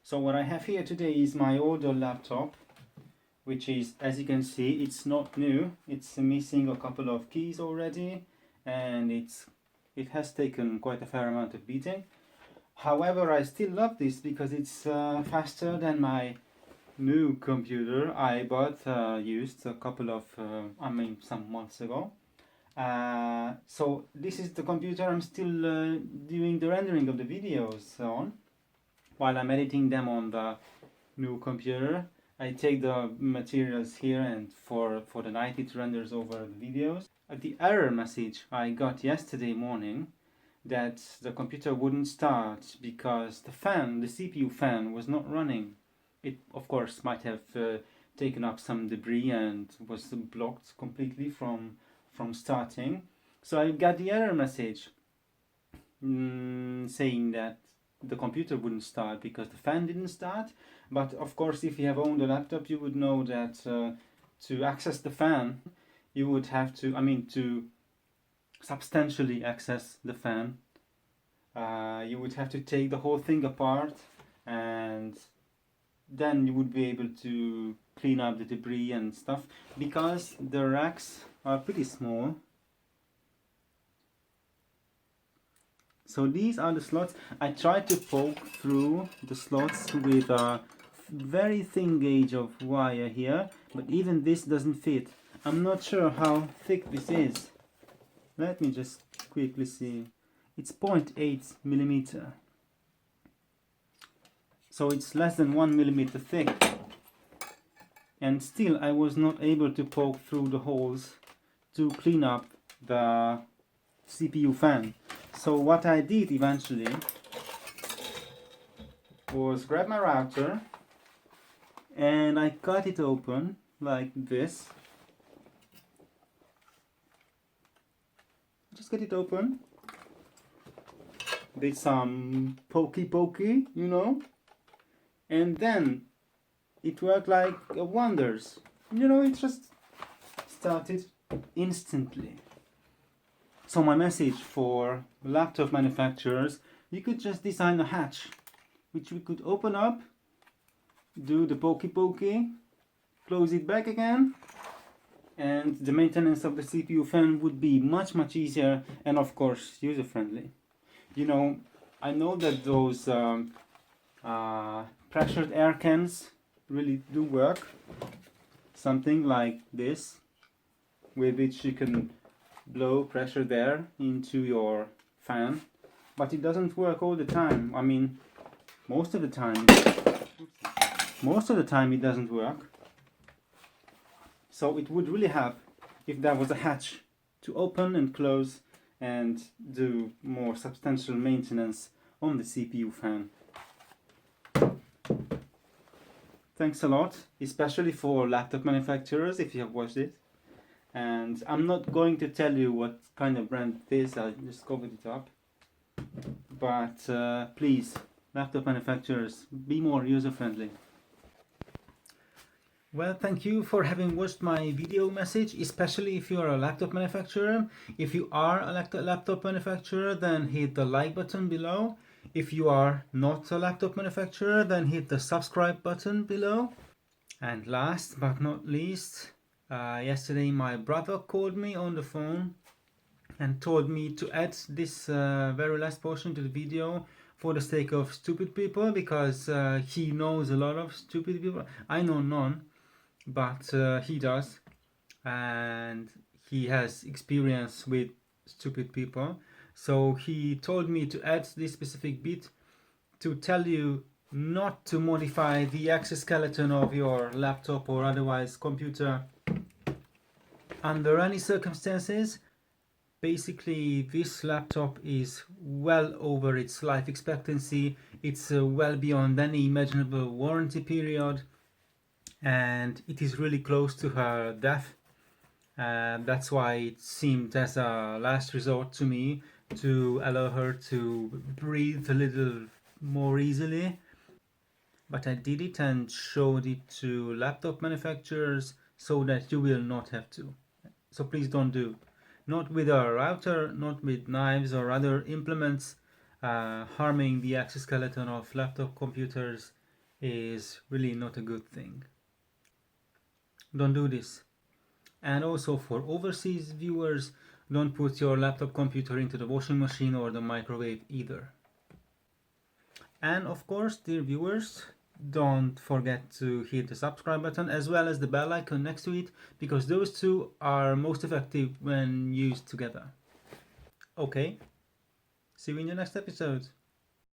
So what I have here today is my older laptop, which is, as you can see, it's not new. It's missing a couple of keys already, and it has taken quite a fair amount of beating. However, I still love this because it's faster than my new computer I bought used a couple of, some months ago. So this is the computer I'm still doing the rendering of the videos on, while I'm editing them on the new computer. I take the materials here, and for the night it renders over the videos. The error message I got yesterday morning that the computer wouldn't start because the fan, the CPU fan, was not running. It of course might have taken up some debris and was blocked completely from starting. So I got the error message saying that the computer wouldn't start because the fan didn't start. But of course, if you have owned a laptop, you would know that to access the fan, you would have to, to substantially access the fan, you would have to take the whole thing apart, and then you would be able to clean up the debris and stuff, because the racks are pretty small. So these are the slots. I tried to poke through the slots with a very thin gauge of wire here, but even this doesn't fit. I'm not sure how thick this is. Let me just quickly see. It's 0.8 millimeter. So it's less than 1 millimeter thick. And still I was not able to poke through the holes to clean up the CPU fan. So what I did eventually was grab my router and I cut it open like this. Just get it open. Did some pokey, you know, and then it worked like wonders. You know, it just started instantly. So my message for laptop manufacturers: you could just design a hatch which we could open up, do the pokey, close it back again, and the maintenance of the CPU fan would be much easier and of course user friendly. You know, I know that those pressured air cans really do work. Something like this, with which you can blow pressured air into your fan, but it doesn't work all the time. I mean, most of the time it doesn't work. So it would really help if there was a hatch to open and close and do more substantial maintenance on the CPU fan. Thanks a lot, especially for laptop manufacturers if you have watched it. And I'm not going to tell you what kind of brand it is, I just covered it up. But please, laptop manufacturers, be more user friendly. Well, thank you for having watched my video message, especially if you are a laptop manufacturer. If you are a laptop manufacturer, then hit the like button below. If you are not a laptop manufacturer, then hit the subscribe button below. And last but not least, yesterday my brother called me on the phone and told me to add this very last portion to the video for the sake of stupid people, because he knows a lot of stupid people. I know none, but he does, and he has experience with stupid people. So he told me to add this specific bit to tell you not to modify the exoskeleton of your laptop or otherwise computer under any circumstances. Basically, this laptop is well over its life expectancy. It's well beyond any imaginable warranty period, and it is really close to her death. That's why it seemed as a last resort to me to allow her to breathe a little more easily. But I did it and showed it to laptop manufacturers so that you will not have to. So please don't do. Not with a router, not with knives or other implements harming the exoskeleton of laptop computers. is really not a good thing. Don't do this. And also for overseas viewers, don't put your laptop computer into the washing machine or the microwave either. And of course, dear viewers, don't forget to hit the subscribe button as well as the bell icon next to it, because those two are most effective when used together. Okay, see you in the next episode.